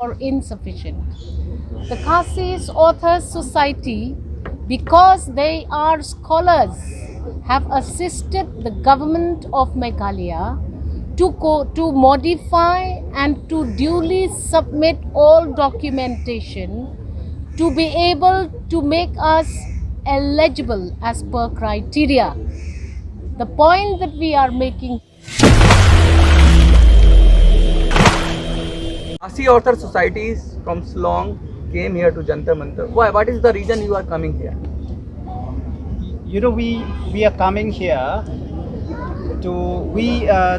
or insufficient. The KHASI Authors Society, because they are scholars, have assisted the government of Meghalaya to modify and to duly submit all documentation to be able to make us eligible as per criteria. The point that we are making. KHASI Author Societies from Shillong came here to Jantar Mantar. Why? What is the reason you are coming here? You know, we are coming here to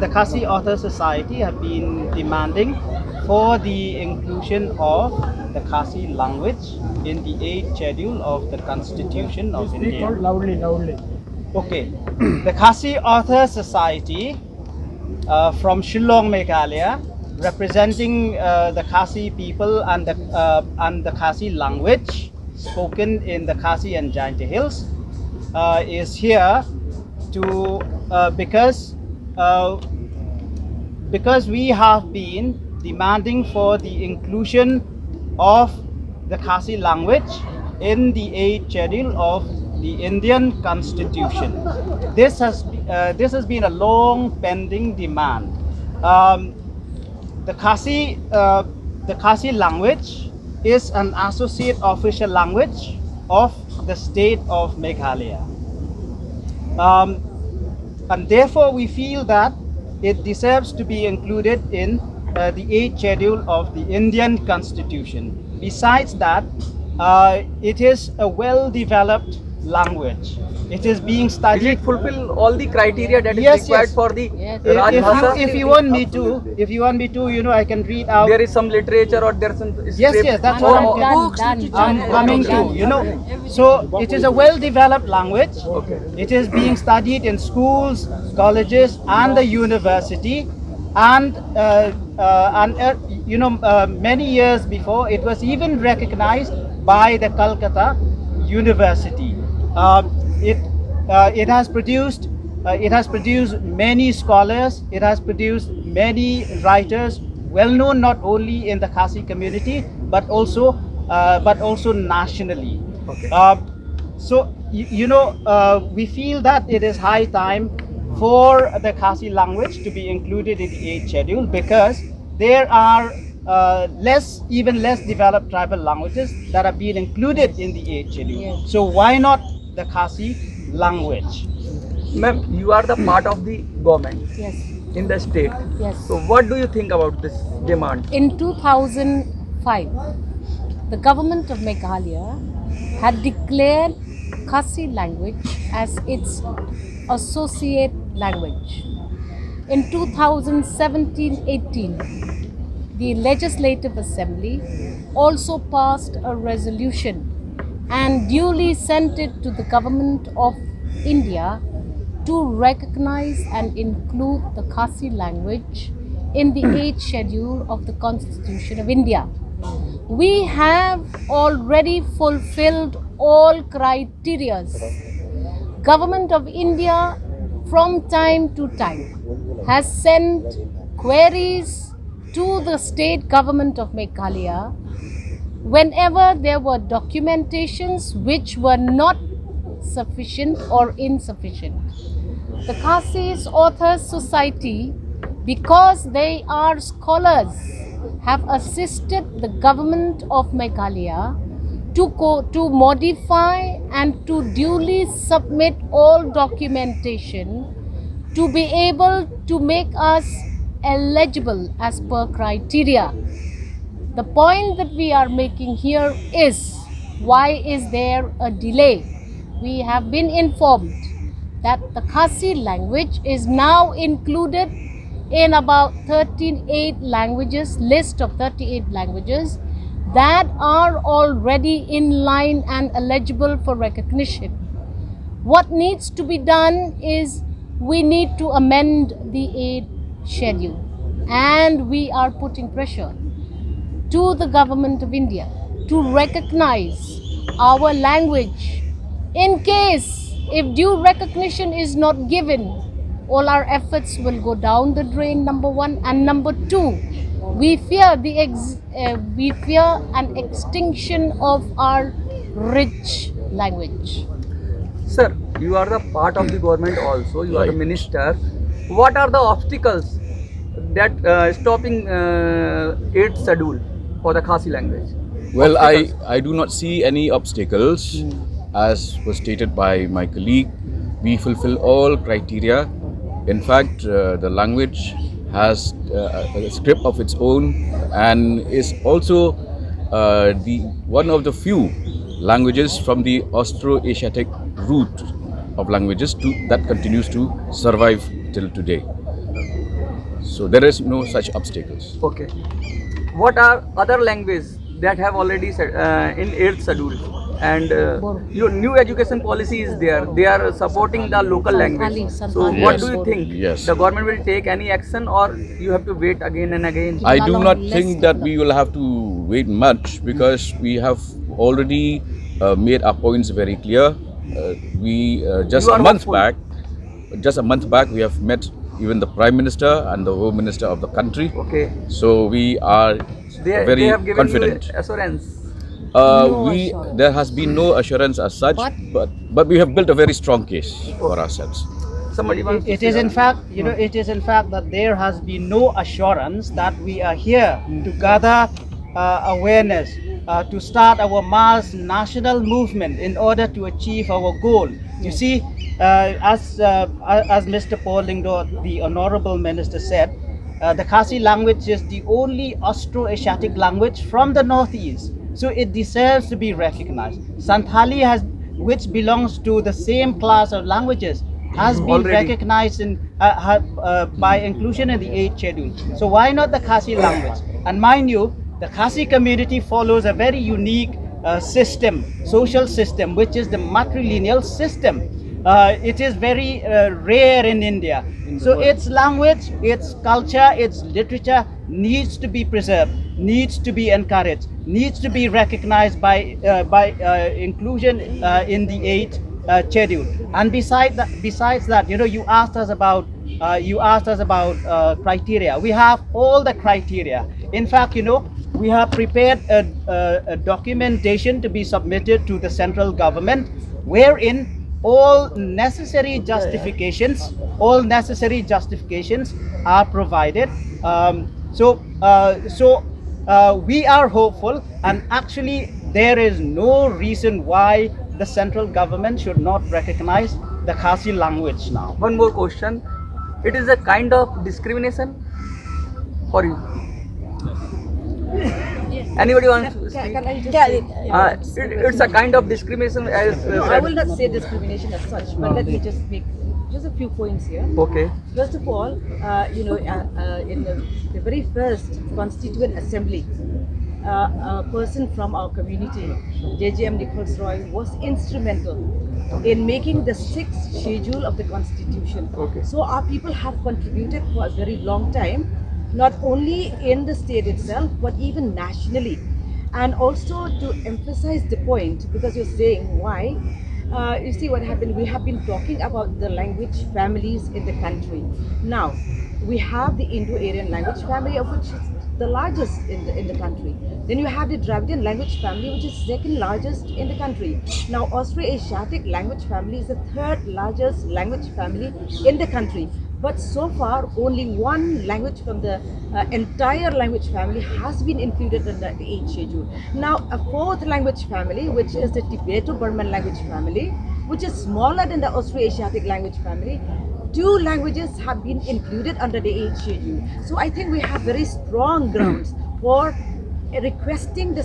the KHASI Author Society have been demanding for the inclusion of the KHASI language in the 8th schedule of the Constitution of India. Loudly. Okay, the KHASI Author Society from Shillong, Meghalaya, representing the KHASI people and the KHASI language spoken in the KHASI and Jaintia Hills, is here to because we have been demanding for the inclusion of the KHASI language in the 8th schedule of the Indian Constitution. This has been a long pending demand. The KHASI language is an associate official language of the state of Meghalaya. And therefore we feel that it deserves to be included in the 8th schedule of the Indian Constitution. Besides that, it is a well-developed language. It is being Does studied. it fulfill all the criteria that is Yes, required yes. for the Yes. Rajbhasha? If you want me to, you know, I can read out. There is some literature or there is some Yes, script? yes, that's or- what or- I'm coming to, you know. So it is a well-developed language. Okay. It is being studied in schools, colleges, and the university. And many years before, it was even recognized by the Calcutta University. It has produced many scholars. It has produced many writers, well known not only in the KHASI community but also nationally. Okay. So we feel that it is high time for the KHASI language to be included in the 8th schedule, because there are even less developed tribal languages that have been included in the 8th schedule. Yes. So why not the KHASI language? Ma'am, you are the part of the government Yes, in the state. yes. So what do you think about this demand? In 2005, the government of Meghalaya had declared KHASI language as its associate language. In 2017-18, the Legislative Assembly also passed a resolution and duly sent it to the government of India to recognize and include the KHASI language in the 8th schedule of the Constitution of India. We have already fulfilled all criteria. Government of India from time to time has sent queries to the state government of Meghalaya whenever there were documentations which were not sufficient or insufficient. The KHASI Authors Society, because they are scholars, have assisted the government of Meghalaya to modify and to duly submit all documentation to be able to make us eligible as per criteria. The point that we are making here is, why is there a delay? We have been informed that the KHASI language is now included in about 38 languages, list of 38 languages that are already in line and eligible for recognition. What needs to be done is we need to amend the 8th schedule, and we are putting pressure to the government of India to recognize our language. In case if due recognition is not given, all our efforts will go down the drain, number one. And number two, We fear we fear an extinction of our rich language. Sir, you are the part of the government also. You are the Right. minister. What are the obstacles that stopping 8th schedule for the Khasi language? Well, Obstacles. I do not see any obstacles. As was stated by my colleague, we fulfill all criteria. In fact, the language has a script of its own and is also the one of the few languages from the Austro-Asiatic root of languages that continues to survive till today. So there is no such obstacles. Okay. What are other languages that have already said in 8th schedule? And your new education policy is there. They are supporting the local language. So what do you think? Yes. The government will take any action, or you have to wait again and again? I do not Less think that we will have to wait much because we have already made our points very clear. We just You a are month hopeful. back, we have met even the Prime Minister and the Home Minister of the country. Okay. So we are They very have given confident. you assurance. No assurance. There has been no assurance as such, but we have built a very strong case for ourselves. Somebody wants to It say is in that? fact, it is in fact that there has been no assurance that we are here to gather awareness, to start our mass national movement in order to achieve our goal. You see, as Mr. Paul Lingdor, the Honorable Minister said, the Khasi language is the only Austro-Asiatic language from the Northeast, so it deserves to be recognized. Santhali which belongs to the same class of languages, has been Already. recognized by inclusion in the 8th schedule. So why not the Khasi language? And mind you, the Khasi community follows a very unique social system, which is the matrilineal system. It is very rare in India. So its language, its culture, its literature needs to be preserved, needs to be encouraged, needs to be recognized by inclusion in the 8th schedule. And besides that, you asked us about criteria. We have all the criteria. In fact, we have prepared a documentation to be submitted to the central government, wherein all necessary justifications are provided. We are hopeful, and actually there is no reason why the central government should not recognize the Khasi language now. One more question. It is a kind of discrimination for you. Anybody wants to speak? Can I just Yeah, say, It's a kind of discrimination as no, I said. will not say discrimination as such, but let me just make just a few points here. Okay. First of all, in the very first Constituent Assembly, a person from our community, JJM Nichols Roy, was instrumental in making the 6th schedule of the Constitution. Okay. So our people have contributed for a very long time, not only in the state itself, but even nationally. And also to emphasize the point, because you're saying why, you see what happened, we have been talking about the language families in the country. Now, we have the Indo-Aryan language family, of which is the largest in the country. Then you have the Dravidian language family, which is second largest in the country. Now, Austro-Asiatic language family is the third largest language family in the country. But so far, only one language from the entire language family has been included in the 8th schedule. Now, a fourth language family, which is the Tibeto-Burman language family, which is smaller than the Austro-Asiatic language family, 2 languages have been included under the 8th schedule. So I think we have very strong grounds for requesting the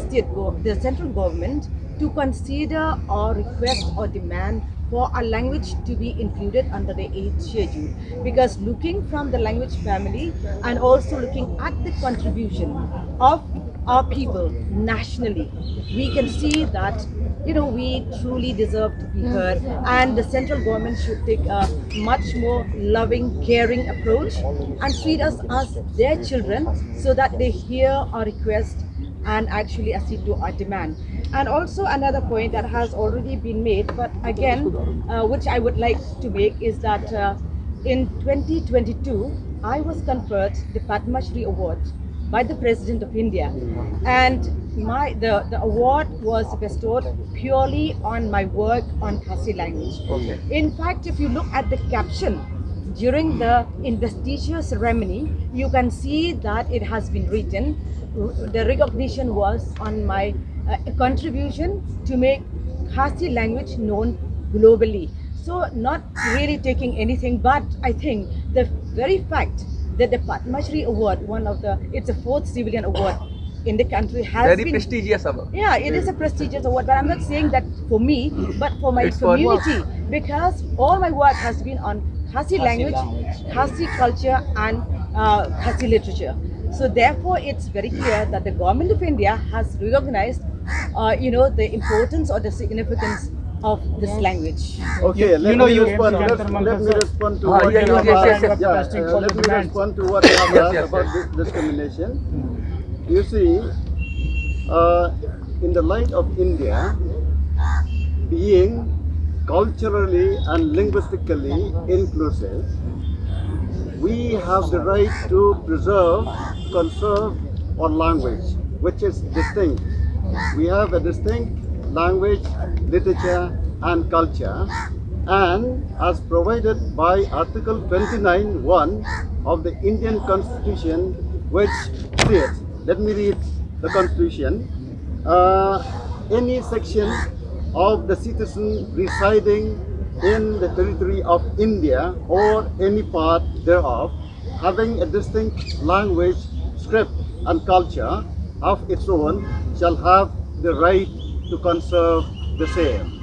central government to consider or request or demand for a language to be included under the 8th schedule, because looking from the language family and also looking at the contribution of our people nationally, we can see that we truly deserve to be heard, and the central government should take a much more loving, caring approach and treat us as their children, so that they hear our request and actually accede to our demand. And also another point that has already been made, but again, which I would like to make, is that in 2022, I was conferred the Padma Shri Award by the President of India, and the award was bestowed purely on my work on KHASI language. Okay. In fact, if you look at the caption during the investiture ceremony, you can see that it has been written. The recognition was on my contribution to make KHASI language known globally. So not really taking anything, but I think the very fact that the Padma Shri award, it's a fourth civilian award in the country, has Very been prestigious award. yeah, it is a prestigious award, but I'm not saying that for me, but for my It's for- community, because all my work has been on KHASI language, KHASI culture, and KHASI literature. So therefore, it's very clear that the government of India has recognized, the importance or the significance of this language. Okay, let me respond to what yeah, you have yes, asked. yes. Let me respond to what you have Yes, asked yes, about yes. this discrimination. You see, in the light of India being culturally and linguistically inclusive, we have the right to preserve, conserve our language, which is distinct. We have a distinct language, literature, and culture, and as provided by Article 29(1) of the Indian Constitution, which states, let me read the Constitution, any section of the citizen residing in the territory of India or any part thereof having a distinct language, script, and culture of its own shall have the right to conserve the same.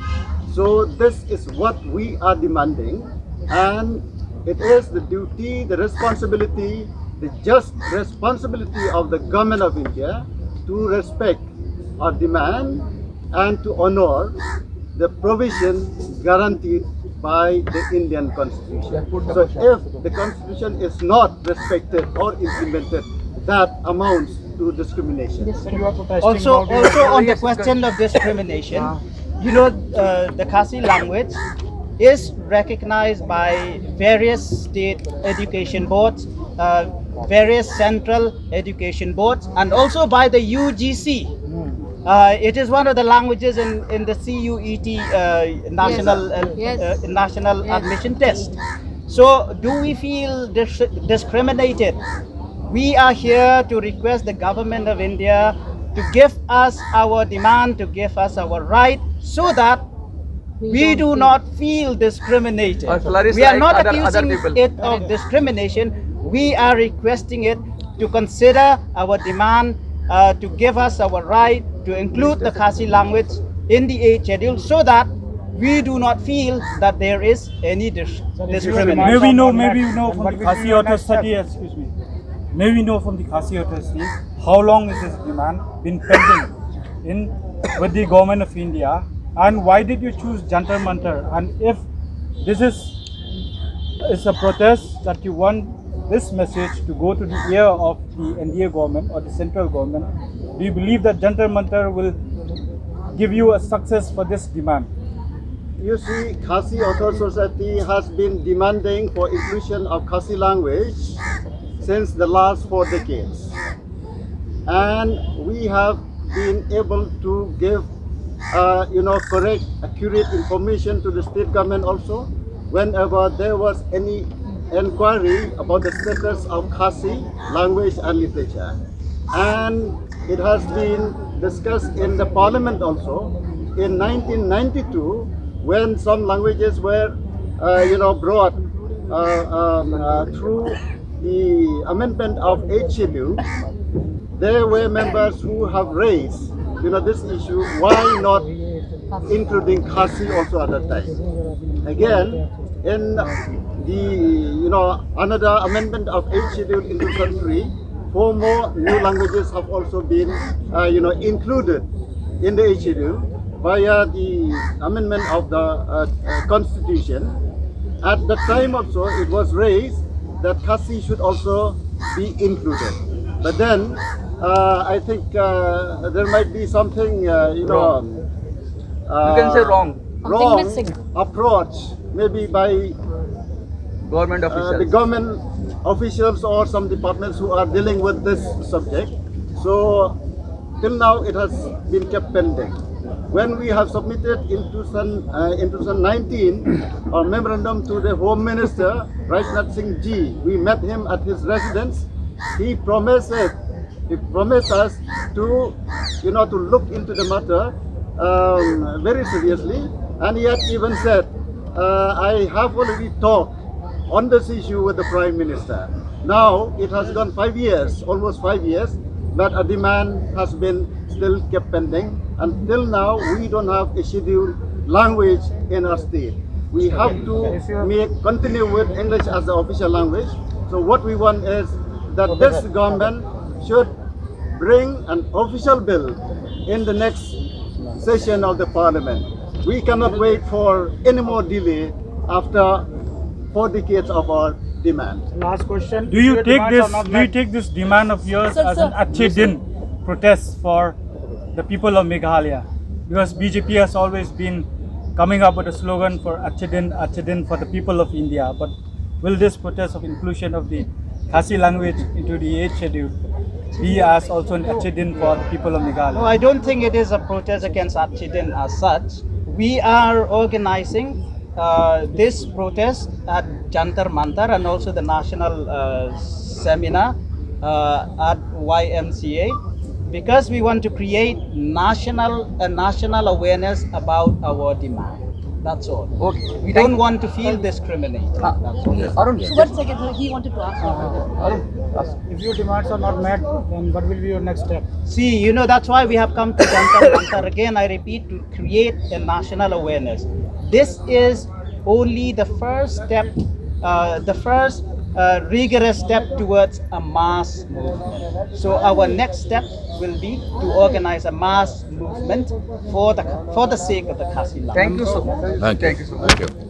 So this is what we are demanding, and it is the duty, the responsibility, the just responsibility of the government of India to respect our demand and to honor the provision guaranteed by the Indian Constitution. So if the Constitution is not respected or implemented, that amounts to discrimination. Also on the question of discrimination, the KHASI language is recognized by various state education boards, various central education boards, and also by the UGC. It is one of the languages in the CUET national national Yes. admission test. So, do we feel discriminated? We are here to request the government of India to give us our demand, to give us our right, so that we do not feel discriminated. Or flourish We are like not other accusing people. it of discrimination. We are requesting it to consider our demand, to give us our right to include the KHASI language in the 8th schedule, so that we do not feel that there is any discrimination. May we know from the KHASI Authority, excuse me. May we know from the KHASI Authority how long is this demand been pending with the government of India, and why did you choose jantar mantar? And if this is a protest that you want this message to go to the ear of the NDA government or the central government, do you believe that jantar mantar will give you a success for this demand? You see, KHASI Author Society has been demanding for inclusion of KHASI language since the last 4 decades. And we have been able to give correct, accurate information to the state government also whenever there was any inquiry about the status of KHASI language and literature. And it has been discussed in the parliament also in 1992, when some languages were brought through the amendment of 8th schedule. There were members who have raised this issue, why not including KHASI also at that time. Again, in the another amendment of 8th schedule in 2003, 4 more new languages have also been included in the 8th schedule via the amendment of the Constitution. At the time also, it was raised that KHASI should also be included. But then, I think there might be something, you can say wrong. wrong missing. approach, maybe by Government the officials. government officials or some departments who are dealing with this subject. So till now it has been kept pending. When we have submitted in 2019 our memorandum to the Home Minister, Rajnath Singh Ji, we met him at his residence. He promised us to, to look into the matter very seriously, and he had even said, I have already talked on this issue with the Prime Minister. Now it has gone 5 years, almost 5 years, but a demand has been still kept pending. Until now, we don't have a scheduled language in our state. We have to continue with English as the official language. So what we want is that this government should bring an official bill in the next session of the parliament. We cannot wait for any more delay after 4 decades of our demand. Last question. Do you take this demand of yours as an Achhe Din protest for the people of Meghalaya? Because BJP has always been coming up with a slogan for Achhe Din for the people of India. But will this protest of inclusion of the KHASI language into the 8th schedule be as also an Achhe Din for the people of Meghalaya? No, I don't think it is a protest against Achhe Din as such. We are organizing this protest at Jantar Mantar and also the national seminar at YMCA, because we want to create national awareness about our demand. That's all. Okay. We don't want to feel discriminated. That's all. Arun, So 1 second, he wanted to ask. If your demands are not met, then what will be your next step? See, that's why we have come to Jantar Mantar again, I repeat, to create a national awareness. This is only the first step, rigorous step towards a mass movement. So our next step will be to organize a mass movement for the sake of the KHASI language. thank you so much. Thank you so much. Thank you.